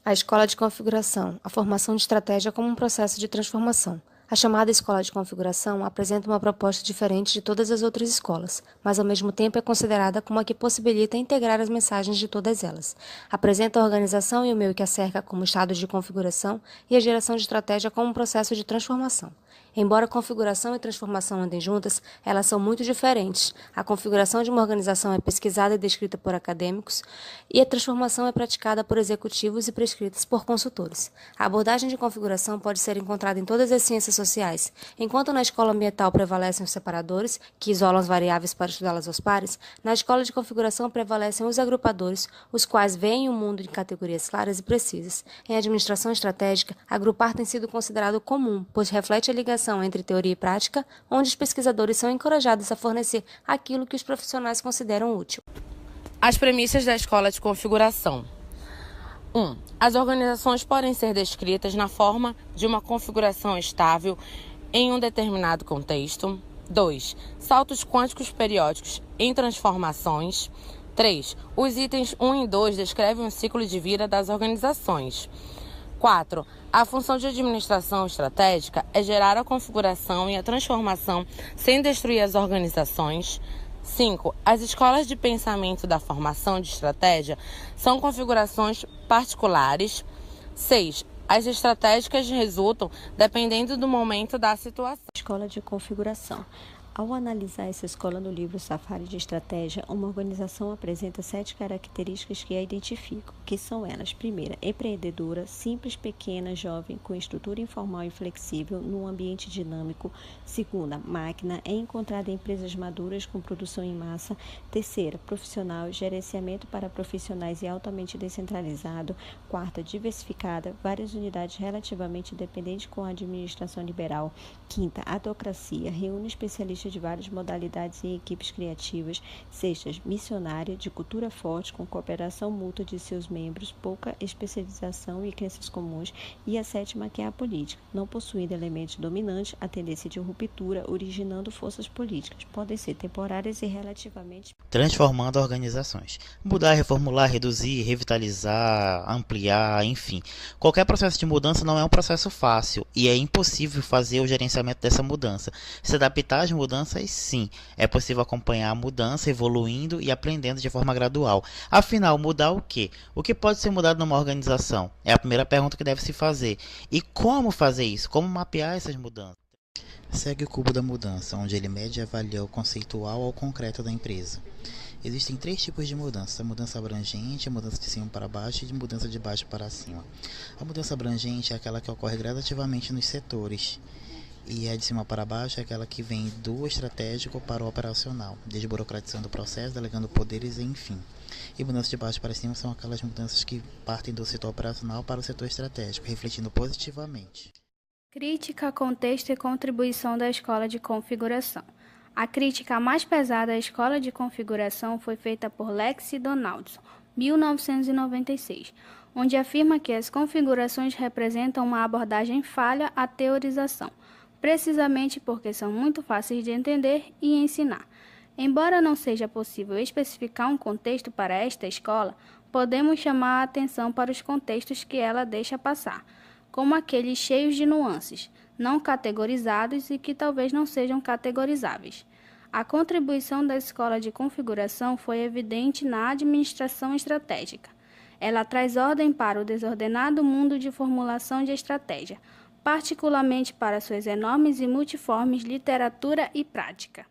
A escola de configuração, a formação de estratégia como um processo de transformação. A chamada escola de configuração apresenta uma proposta diferente de todas as outras escolas, mas ao mesmo tempo é considerada como a que possibilita integrar as mensagens de todas elas. Apresenta a organização e o meio que a cerca como estados de configuração e a geração de estratégia como um processo de transformação. Embora configuração e transformação andem juntas, elas são muito diferentes. A configuração de uma organização é pesquisada e descrita por acadêmicos, e a transformação é praticada por executivos e prescritas por consultores. A abordagem de configuração pode ser encontrada em todas as ciências sociais. Enquanto na escola ambiental prevalecem os separadores, que isolam as variáveis para estudá-las aos pares, na escola de configuração prevalecem os agrupadores, os quais veem o mundo em categorias claras e precisas. Em administração estratégica, agrupar tem sido considerado comum, pois reflete a ligação entre teoria e prática, onde os pesquisadores são encorajados a fornecer aquilo que os profissionais consideram útil. As premissas da escola de configuração. 1. As organizações podem ser descritas na forma de uma configuração estável em um determinado contexto. 2. Saltos quânticos periódicos em transformações. 3. Os itens 1 e 2 descrevem o ciclo de vida das organizações. 4. A função de administração estratégica é gerar a configuração e a transformação sem destruir as organizações. 5. As escolas de pensamento da formação de estratégia são configurações particulares. 6. As estratégicas resultam dependendo do momento da situação. Escola de configuração. Ao analisar essa escola no livro Safari de Estratégia, uma organização apresenta 7 características que a identificam, que são elas: primeira, empreendedora, simples, pequena, jovem, com estrutura informal e flexível, num ambiente dinâmico. Segunda, máquina, é encontrada em empresas maduras com produção em massa. Terceira, profissional, gerenciamento para profissionais e altamente descentralizado. Quarta, diversificada, várias unidades relativamente independentes com a administração liberal. Quinta, autocracia, reúne especialistas de várias modalidades e equipes criativas. Sexta, missionária, de cultura forte, com cooperação mútua de seus membros, pouca especialização e crenças comuns. E a sétima, que é a política, não possuindo elementos dominantes, a tendência de ruptura, originando forças políticas. Podem ser temporárias e relativamente... Transformando organizações. Mudar, reformular, reduzir, revitalizar, ampliar, enfim. Qualquer processo de mudança não é um processo fácil e é impossível fazer o gerenciamento dessa mudança. Se adaptar às mudanças, sim, é possível acompanhar a mudança evoluindo e aprendendo de forma gradual. Afinal, mudar o quê? O que pode ser mudado numa organização? É a primeira pergunta que deve se fazer. E como fazer isso? Como mapear essas mudanças? Segue o cubo da mudança, onde ele mede e avalia o conceitual ao concreto da empresa. Existem 3 tipos de mudança: a mudança abrangente, a mudança de cima para baixo e a mudança de baixo para cima. A mudança abrangente é aquela que ocorre gradativamente nos setores, e a de cima para baixo é aquela que vem do estratégico para o operacional, desburocratizando o processo, delegando poderes, enfim. E mudanças de baixo para cima são aquelas mudanças que partem do setor operacional para o setor estratégico, refletindo positivamente. Crítica, contexto e contribuição da escola de configuração. A crítica mais pesada à escola de configuração foi feita por Lexi Donaldson, 1996, onde afirma que as configurações representam uma abordagem falha à teorização, precisamente porque são muito fáceis de entender e ensinar. Embora não seja possível especificar um contexto para esta escola, podemos chamar a atenção para os contextos que ela deixa passar, como aqueles cheios de nuances, não categorizados e que talvez não sejam categorizáveis. A contribuição da escola de configuração foi evidente na administração estratégica. Ela traz ordem para o desordenado mundo de formulação de estratégia, particularmente para suas enormes e multiformes literatura e prática.